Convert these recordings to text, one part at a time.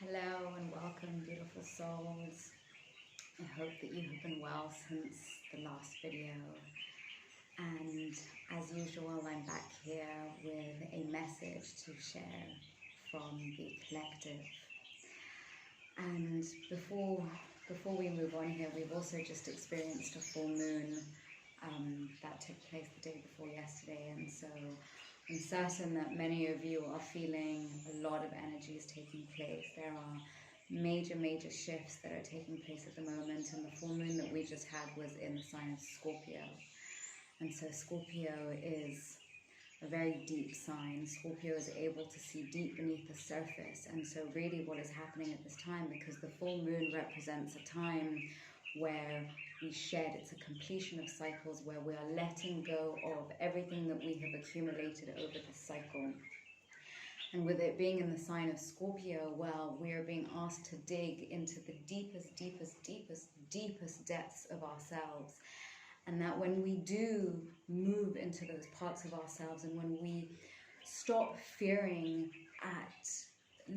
Hello and welcome, beautiful souls. I hope that you have been well since the last video. And as usual, I'm back here with a message to share from the collective. And before we move on here, we've also just experienced a full moon that took place the day before yesterday. And so I'm certain that many of you are feeling a lot of energies taking place. There are major shifts that are taking place at the moment, and the full moon that we just had was in the sign of Scorpio. And so Scorpio is a very deep sign. Scorpio is able to see deep beneath the surface, and so really what is happening at this time, because the full moon represents a time where we shed, it's a completion of cycles where we are letting go of everything that we have accumulated over this cycle. And with it being in the sign of Scorpio, well, we are being asked to dig into the deepest depths of ourselves. And that when we do move into those parts of ourselves, and when we stop fearing at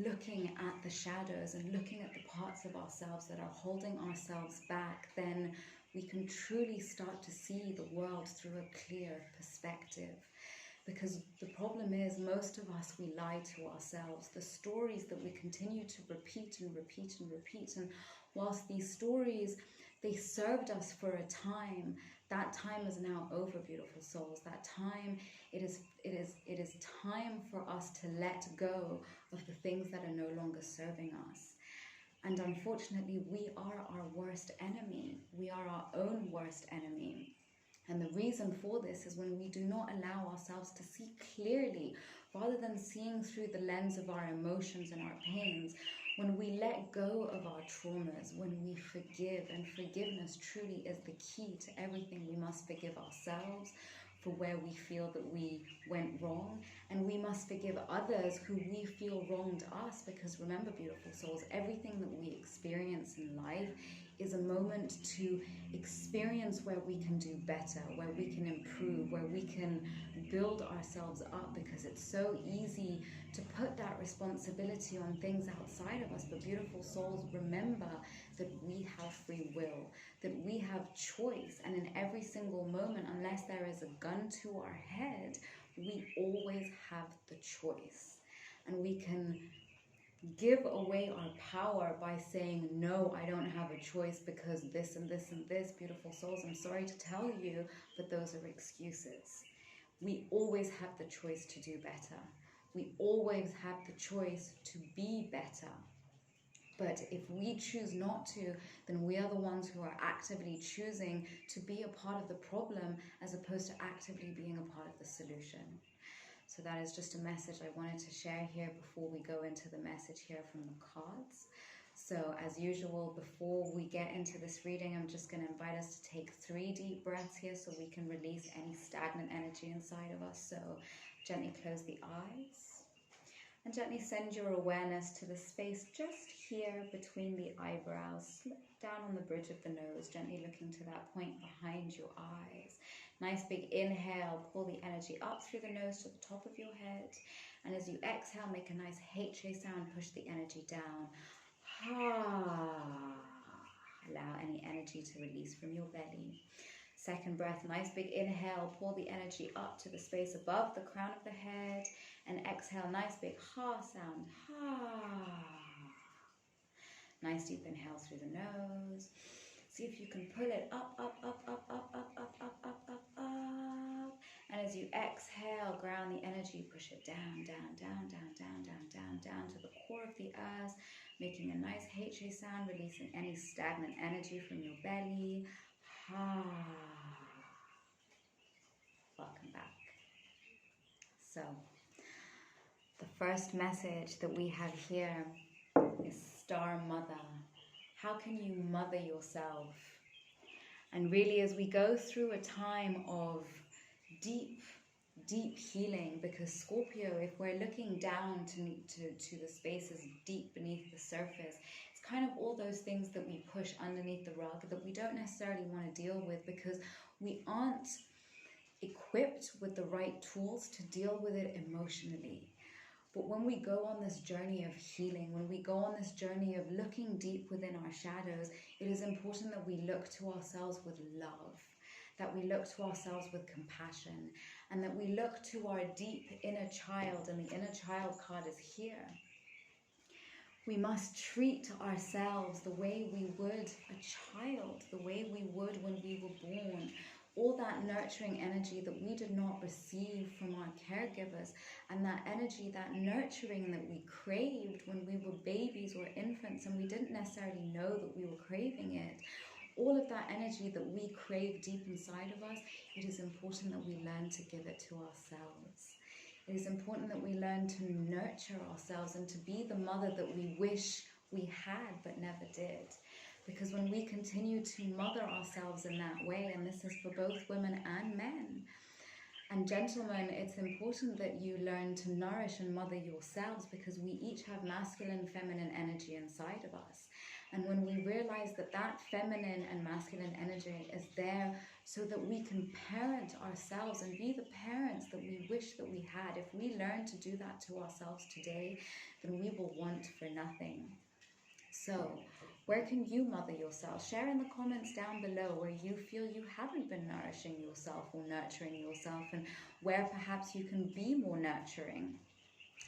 looking at the shadows and looking at the parts of ourselves that are holding ourselves back, then we can truly start to see the world through a clear perspective. Because the problem is, most of us, we lie to ourselves. The stories that we continue to repeat, and whilst these stories, they served us for a time, that time is now over, beautiful souls. That time, it is time for us to let go of the things that are no longer serving us. And unfortunately, we are our worst enemy. We are our own worst enemy. And the reason for this is when we do not allow ourselves to see clearly, rather than seeing through the lens of our emotions and our pains, when we let go of our traumas, when we forgive, and forgiveness truly is the key to everything. We must forgive ourselves for where we feel that we went wrong, and we must forgive others who we feel wronged us, because remember, beautiful souls, everything that we experience in life is a moment to experience where we can do better, where we can improve, where we can build ourselves up, because it's so easy to put that responsibility on things outside of us. But beautiful souls, remember that we have free will, that we have choice, and in every single moment, unless there is a gun to our head, we always have the choice. And we can give away our power by saying, no, I don't have a choice because this and this and this. Beautiful souls, I'm sorry to tell you, but those are excuses. We always have the choice to do better. We always have the choice to be better. But if we choose not to, then we are the ones who are actively choosing to be a part of the problem as opposed to actively being a part of the solution. So that is just a message I wanted to share here before we go into the message here from the cards. So as usual, before we get into this reading, I'm just going to invite us to take 3 deep breaths here so we can release any stagnant energy inside of us. So gently close the eyes and gently send your awareness to the space just here between the eyebrows, down on the bridge of the nose, gently looking to that point behind your eyes. Nice big inhale, pull the energy up through the nose to the top of your head. And as you exhale, make a nice HA sound, push the energy down. Allow any energy to release from your belly. Second breath, nice big inhale, pull the energy up to the space above the crown of the head. And exhale, nice big ha sound. Nice deep inhale through the nose. See if you can pull it up. And as you exhale, ground the energy, push it down to the core of the earth, making a nice HA sound, releasing any stagnant energy from your belly. Welcome back. So, the first message that we have here is Star Mother. How can you mother yourself? And really, as we go through a time of deep healing, because Scorpio, if we're looking down to the spaces deep beneath the surface, it's kind of all those things that we push underneath the rug that we don't necessarily want to deal with because we aren't equipped with the right tools to deal with it emotionally. But when we go on this journey of healing, when we go on this journey of looking deep within our shadows, it is important that we look to ourselves with love, that we look to ourselves with compassion, and that we look to our deep inner child, and the inner child card is here. We must treat ourselves the way we would a child, the way we would when we were born. All that nurturing energy that we did not receive from our caregivers, and that energy, that nurturing that we craved when we were babies or infants and we didn't necessarily know that we were craving it. All of that energy that we crave deep inside of us, it is important that we learn to give it to ourselves. It is important that we learn to nurture ourselves and to be the mother that we wish we had but never did. Because when we continue to mother ourselves in that way, and this is for both women and men, and gentlemen, it's important that you learn to nourish and mother yourselves, because we each have masculine, feminine energy inside of us. And when we realize that that feminine and masculine energy is there so that we can parent ourselves and be the parents that we wish that we had, if we learn to do that to ourselves today, then we will want for nothing. So, where can you mother yourself? Share in the comments down below where you feel you haven't been nourishing yourself or nurturing yourself, and where perhaps you can be more nurturing.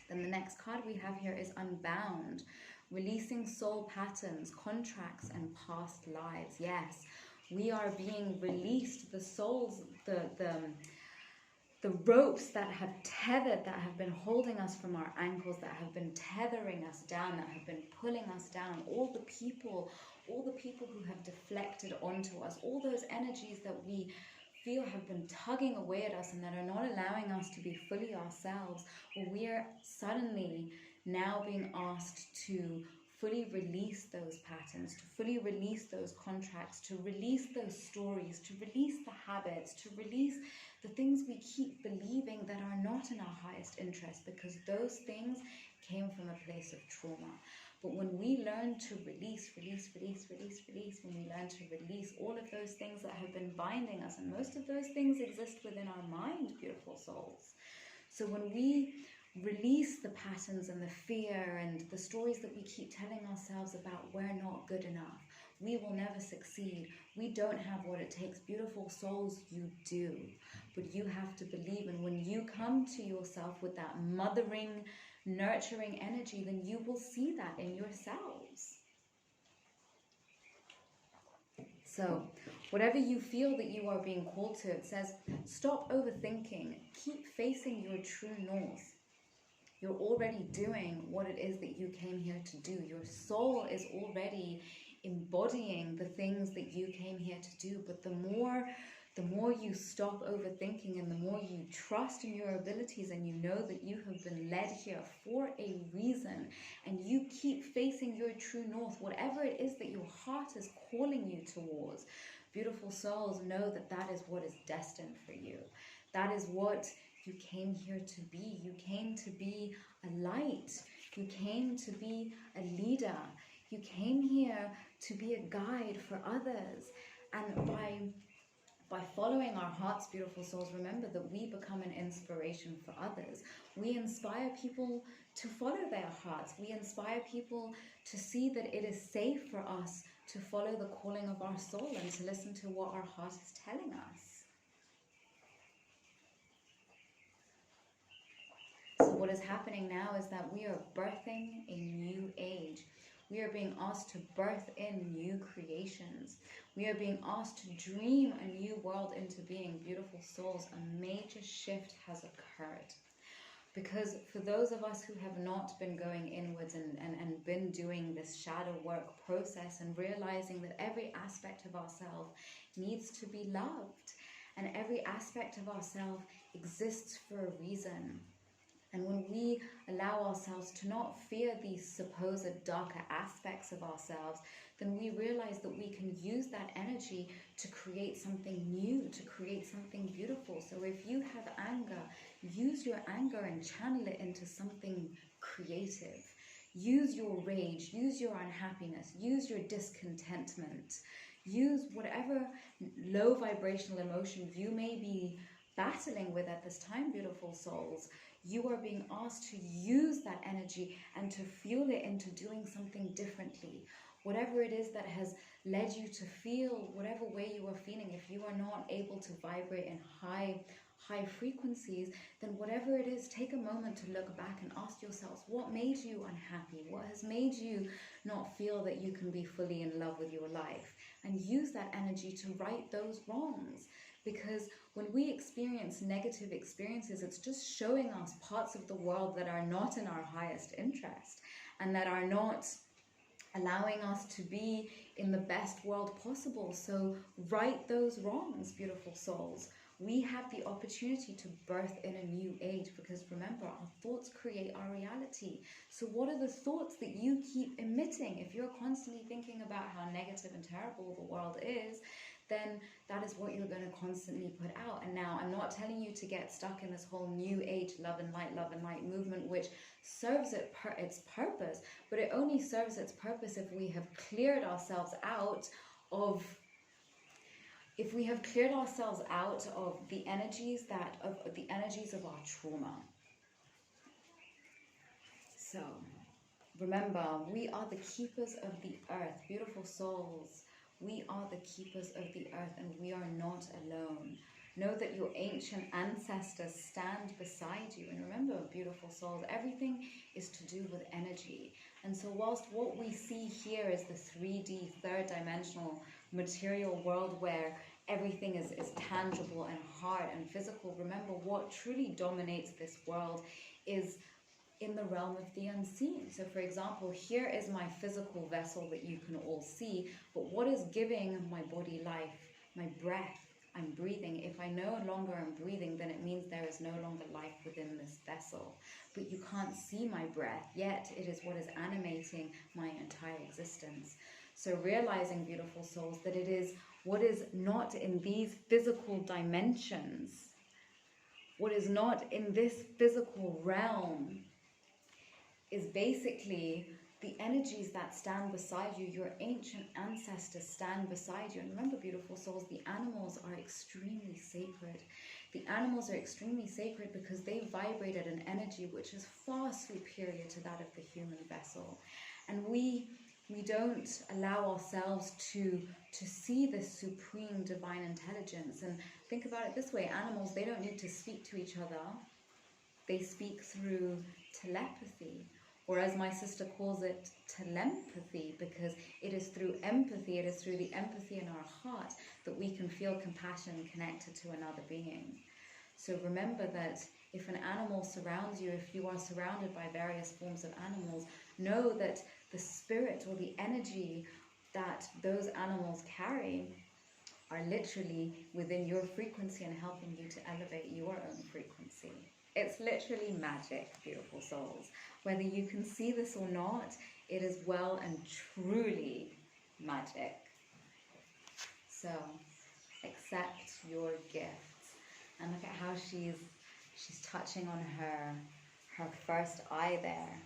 Then the next card we have here is Unbound, releasing soul patterns, contracts, and past lives. Yes, we are being released. The souls, the ropes that have tethered, that have been holding us from our ankles, that have been tethering us down, that have been pulling us down, all the people who have deflected onto us, all those energies that we feel have been tugging away at us and that are not allowing us to be fully ourselves, well, we are suddenly now being asked to fully release those patterns, to fully release those contracts, to release those stories, to release the habits, to release the things we keep believing that are not in our highest interest, because those things came from a place of trauma. But when we learn to release, when we learn to release all of those things that have been binding us, and most of those things exist within our mind, beautiful souls. So when we release the patterns and the fear and the stories that we keep telling ourselves about we're not good enough, we will never succeed, we don't have what it takes, beautiful souls, you do. But you have to believe, and when you come to yourself with that mothering, nurturing energy, then you will see that in yourselves. So, whatever you feel that you are being called to, it says, stop overthinking, keep facing your true north. You're already doing what it is that you came here to do. Your soul is already embodying the things that you came here to do. But the more you stop overthinking, and the more you trust in your abilities, and you know that you have been led here for a reason, and you keep facing your true north, whatever it is that your heart is calling you towards, beautiful souls, know that that is what is destined for you. That is what you came here to be. You came to be a light. You came to be a leader. You came here to be a guide for others. And by following our hearts, beautiful souls, remember that we become an inspiration for others. We inspire people to follow their hearts. We inspire people to see that it is safe for us to follow the calling of our soul and to listen to what our heart is telling us. So what is happening now is that we are birthing a new age. We are being asked to birth in new creations. We are being asked to dream a new world into being, beautiful souls. A major shift has occurred. Because for those of us who have not been going inwards and been doing this shadow work process and realizing that every aspect of ourselves needs to be loved, and every aspect of ourselves exists for a reason. And when we allow ourselves to not fear these supposed darker aspects of ourselves, then we realize that we can use that energy to create something new, to create something beautiful. So if you have anger, use your anger and channel it into something creative. Use your rage, use your unhappiness, use your discontentment, use whatever low vibrational emotion you may be battling with at this time, beautiful souls. you are being asked to use that energy and to fuel it into doing something differently. Whatever it is that has led you to feel whatever way you are feeling, if you are not able to vibrate in high frequencies, then whatever it is, take a moment to look back and ask yourselves, what made you unhappy? What has made you not feel that you can be fully in love with your life? And use that energy to right those wrongs. Because when we experience negative experiences, it's just showing us parts of the world that are not in our highest interest and that are not allowing us to be in the best world possible. So right those wrongs, beautiful souls. We have the opportunity to birth in a new age, because remember, our thoughts create our reality. So what are the thoughts that you keep emitting? If you're constantly thinking about how negative and terrible the world is, then that is what you're going to constantly put out. And now, I'm not telling you to get stuck in this whole new age love and light movement, which serves its purpose, but it only serves its purpose if we have cleared ourselves out of the energies of our trauma. So remember, we are the keepers of the earth, beautiful souls. We are the keepers of the earth, and we are not alone. Know that your ancient ancestors stand beside you. And remember, beautiful souls, everything is to do with energy. And so whilst what we see here is the 3D, third dimensional material world where everything is tangible and hard and physical, remember what truly dominates this world is in the realm of the unseen. So for example, here is my physical vessel that you can all see, but what is giving my body life? My breath. I'm breathing. If I no longer am breathing, then it means there is no longer life within this vessel. But you can't see my breath, yet it is what is animating my entire existence. So realizing, beautiful souls, that it is what is not in these physical dimensions, what is not in this physical realm, is basically the energies that stand beside you. Your ancient ancestors stand beside you. And remember, beautiful souls, the animals are extremely sacred. The animals are extremely sacred because they vibrate at an energy which is far superior to that of the human vessel. And we don't allow ourselves to see this supreme divine intelligence. And think about it this way, animals, they don't need to speak to each other. They speak through telepathy, or as my sister calls it, telempathy, because it is through empathy, it is through the empathy in our heart that we can feel compassion connected to another being. So remember that if an animal surrounds you, if you are surrounded by various forms of animals, know that the spirit or the energy that those animals carry are literally within your frequency and helping you to elevate your own frequency. It's literally magic, beautiful souls. Whether you can see this or not, it is well and truly magic. So accept your gifts. And look at how she's touching on her first eye there.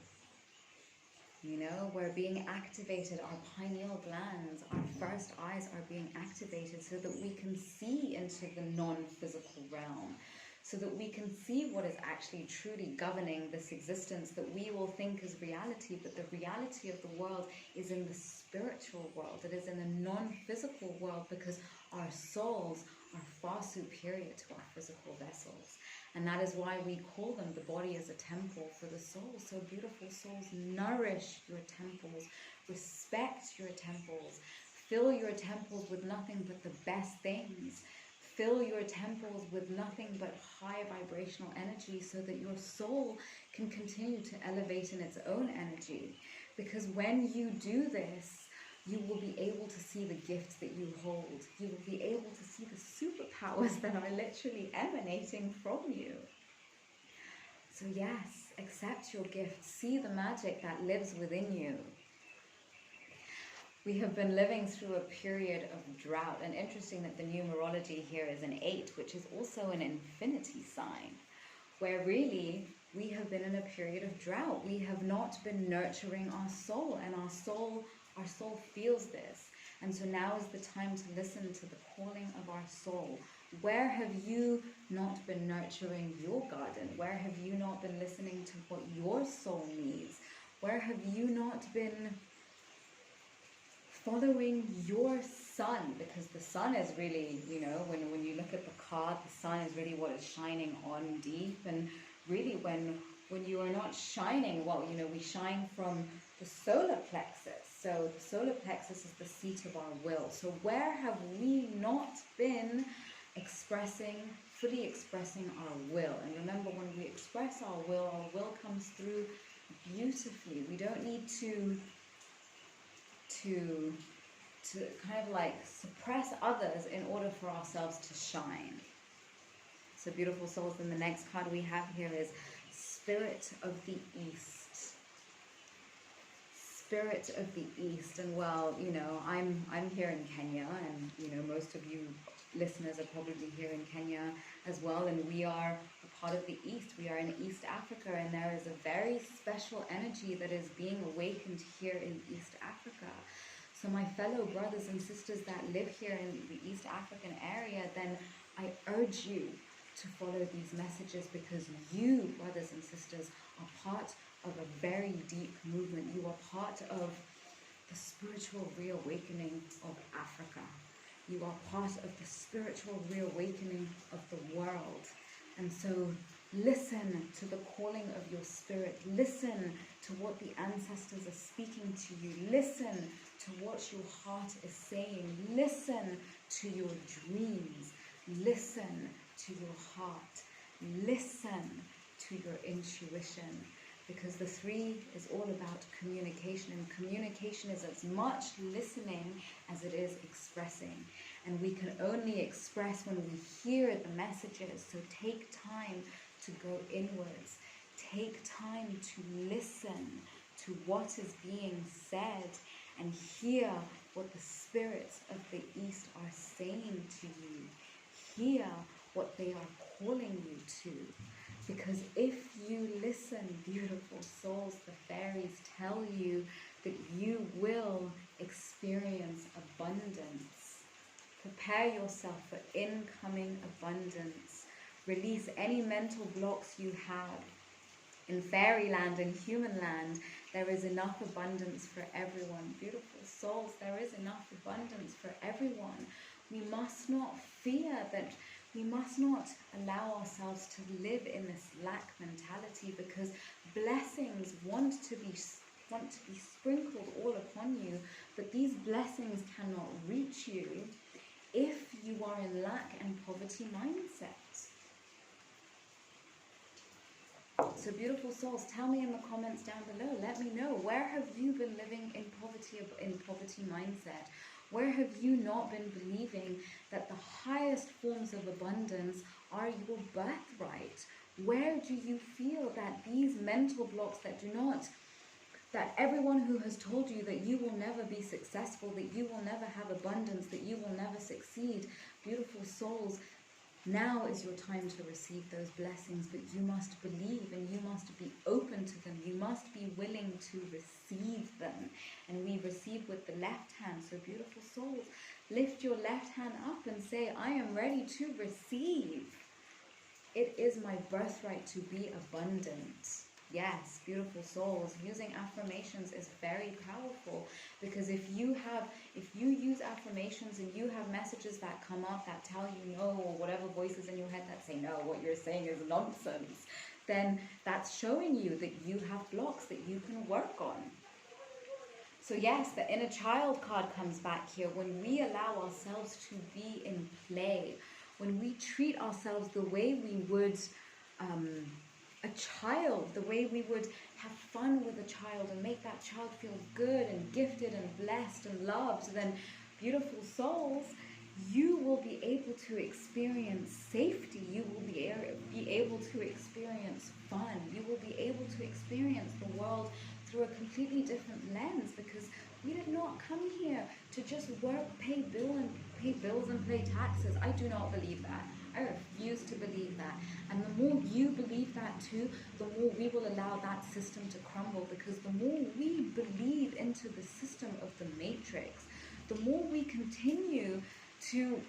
You know, we're being activated, our pineal glands, our first eyes are being activated so that we can see into the non-physical realm, so that we can see what is actually truly governing this existence that we will think is reality, but the reality of the world is in the spiritual world, it is in the non-physical world, because our souls are far superior to our physical vessels. And that is why we call them the body as a temple for the soul. So beautiful souls, nourish your temples, respect your temples, fill your temples with nothing but the best things. Fill your temples with nothing but high vibrational energy so that your soul can continue to elevate in its own energy. Because when you do this, you will be able to see the gifts that you hold. You will be able to see the superpowers that are literally emanating from you. So yes, accept your gifts. See the magic that lives within you. We have been living through a period of drought, and interesting that the numerology here is an 8, which is also an infinity sign, where really we have been in a period of drought. We have not been nurturing our soul, and our soul feels this. And so now is the time to listen to the calling of our soul. Where have you not been nurturing your garden? Where have you not been listening to what your soul needs? Where have you not been following your sun? Because the sun is really, you know, when you look at the card, the sun is really what is shining on deep. And really when you are not shining, well, you know, we shine from the solar plexus. So the solar plexus is the seat of our will. So where have we not been fully expressing our will? And remember, when we express our will comes through beautifully. We don't need to kind of like suppress others in order for ourselves to shine. So beautiful souls, then the next card we have here is Spirit of the East. Spirit of the East. And well, you know, I'm here in Kenya, and you know, most of you listeners are probably here in Kenya as well, and we are a part of the East. We are in East Africa, and there is a very special energy that is being awakened here in East Africa. So my fellow brothers and sisters that live here in the East African area, then I urge you to follow these messages, because you, brothers and sisters, are part of a very deep movement. You are part of the spiritual reawakening of Africa. You are part of the spiritual reawakening of the world. And so listen to the calling of your spirit. Listen to what the ancestors are speaking to you. Listen to what your heart is saying. Listen to your dreams. Listen to your heart. Listen to your intuition. Because the 3 is all about communication, and communication is as much listening as it is expressing. And we can only express when we hear the messages. So take time to go inwards. Take time to listen to what is being said and hear what the spirits of the East are saying to you. Hear what they are calling you to. Because if you listen, beautiful souls, the fairies tell you that you will experience abundance. Prepare yourself for incoming abundance. Release any mental blocks you have. In fairyland and human land, there is enough abundance for everyone. Beautiful souls, there is enough abundance for everyone. We must not fear that. We must not allow ourselves to live in this lack mentality, because blessings want to be sprinkled all upon you, but these blessings cannot reach you if you are in lack and poverty mindset. So beautiful souls, tell me in the comments down below. Let me know, where have you been living in poverty mindset? Where have you not been believing that the highest forms of abundance are your birthright? Where do you feel that these mental blocks that everyone who has told you that you will never be successful, that you will never have abundance, that you will never succeed, beautiful souls, now is your time to receive those blessings, but you must believe and you must be open to them. You must be willing to receive them. And we receive with the left hand. So beautiful souls, lift your left hand up and say, I am ready to receive. It is my birthright to be abundant. Yes, beautiful souls, using affirmations is very powerful, because if you use affirmations and you have messages that come up that tell you no, or whatever voices in your head that say no, what you're saying is nonsense, then that's showing you that you have blocks that you can work on. So yes, the inner child card comes back here. When we allow ourselves to be in play, when we treat ourselves the way we would a child, the way we would have fun with a child and make that child feel good and gifted and blessed and loved, then beautiful souls, you will be able to experience safety. You will be able to experience fun. You will be able to experience the world through a completely different lens, because we did not come here to just work, pay bills and pay taxes. I do not believe that. I refuse to believe that. And the more you believe that too, the more we will allow that system to crumble, because the more we believe into the system of the matrix, the more we continue to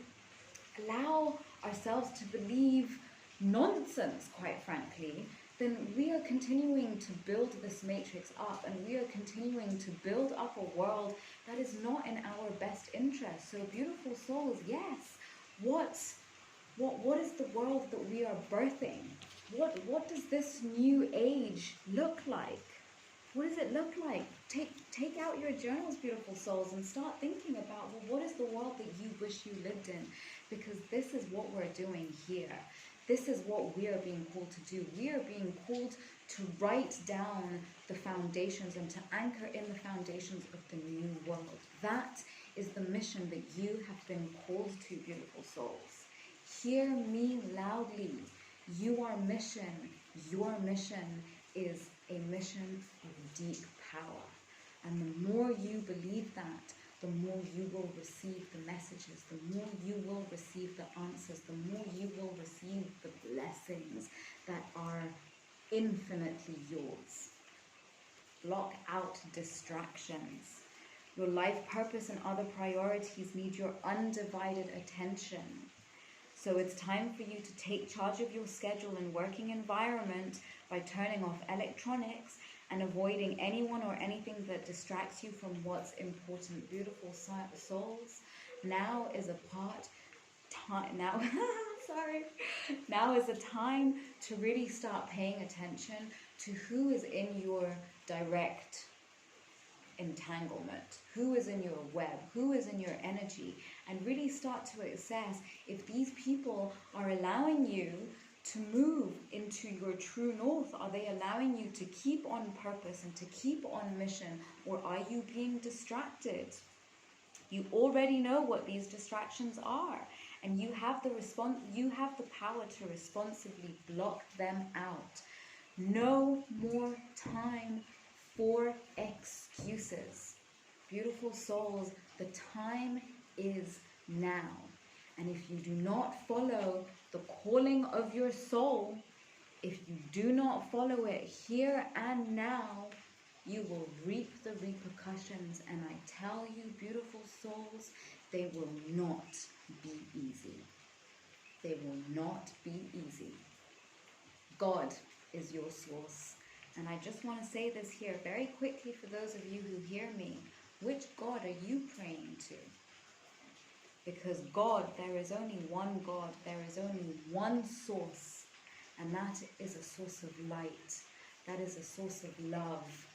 allow ourselves to believe nonsense, quite frankly, then we are continuing to build this matrix up, and we are continuing to build up a world that is not in our best interest. So beautiful souls, yes, what is the world that we are birthing? What does this new age look like? What does it look like? Take out your journals, beautiful souls, and start thinking about, well, what is the world that you wish you lived in? Because this is what we're doing here. This is what we are being called to do. We are being called to write down the foundations and to anchor in the foundations of the new world. That is the mission that you have been called to, beautiful souls. Hear me loudly. Your mission is a mission of deep power. And the more you believe that, the more you will receive the messages, the more you will receive the answers, the more you will receive the blessings that are infinitely yours. Block out distractions. Your life purpose and other priorities need your undivided attention. So it's time for you to take charge of your schedule and working environment by turning off electronics and avoiding anyone or anything that distracts you from what's important. Beautiful souls, now is a time to really start paying attention to who is in your direct entanglement, who is in your web, who is in your energy, and really start to assess if these people are allowing you to move into your true north. Are they allowing you to keep on purpose and to keep on mission, or are you being distracted? You already know what these distractions are, and you have the power to responsibly block them out. No more time for excuses. Beautiful souls, the time is now. And if you do not follow the calling of your soul, if you do not follow it here and now, you will reap the repercussions. And I tell you, beautiful souls, they will not be easy. They will not be easy. God is your source. And I just want to say this here very quickly for those of you who hear me. Which God are you praying to? Because God, there is only one God. There is only one source. And that is a source of light. That is a source of love.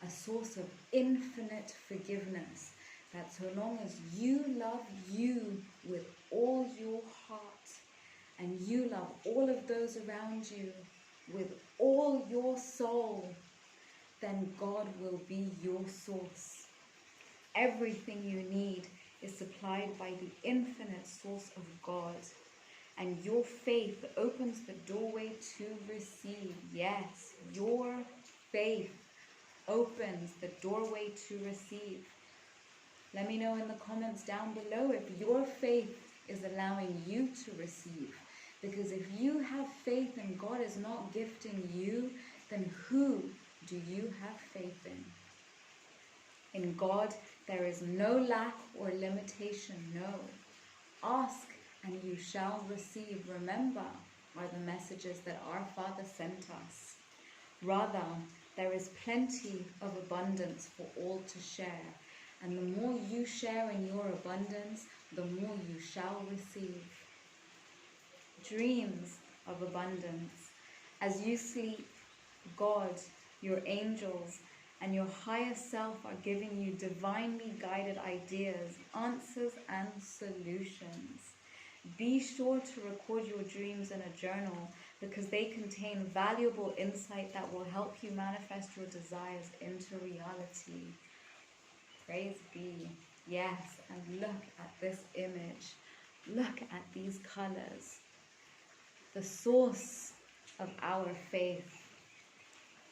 A source of infinite forgiveness. That so long as you love you with all your heart, and you love all of those around you with all your soul, then God will be your source. Everything you need is supplied by the infinite source of God. And your faith opens the doorway to receive. Yes, your faith opens the doorway to receive. Let me know in the comments down below if your faith is allowing you to receive. Because if you have faith and God is not gifting you, then who do you have faith in? In God, there is no lack or limitation, no. Ask and you shall receive, remember, are the messages that our Father sent us. Rather, there is plenty of abundance for all to share. And the more you share in your abundance, the more you shall receive. Dreams of abundance. As you sleep, God, your angels, and your higher self are giving you divinely guided ideas, answers, and solutions. Be sure to record your dreams in a journal because they contain valuable insight that will help you manifest your desires into reality. Praise be. Yes, and look at this image. Look at these colors. The source of our faith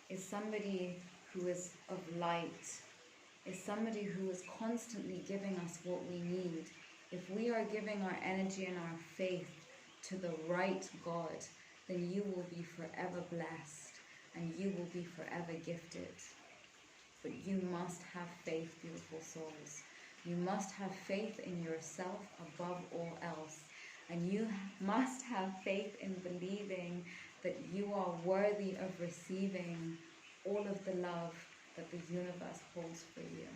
is somebody who is of light, is somebody who is constantly giving us what we need. If we are giving our energy and our faith to the right God, then you will be forever blessed and you will be forever gifted. But you must have faith, beautiful souls. You must have faith in yourself above all else. And you must have faith in believing that you are worthy of receiving all of the love that the universe holds for you.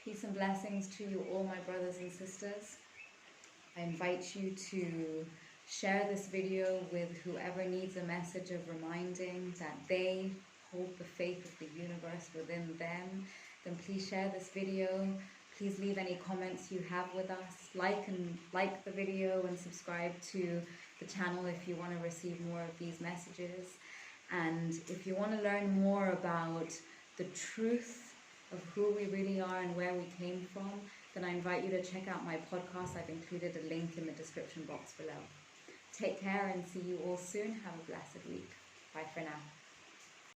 Peace and blessings to you all, my brothers and sisters. I invite you to share this video with whoever needs a message of reminding that they hold the faith of the universe within them. Then please share this video. Please leave any comments you have with us. Like the video and subscribe to the channel if you want to receive more of these messages. And if you want to learn more about the truth of who we really are and where we came from, then I invite you to check out my podcast. I've included a link in the description box below. Take care and see you all soon. Have a blessed week. Bye for now.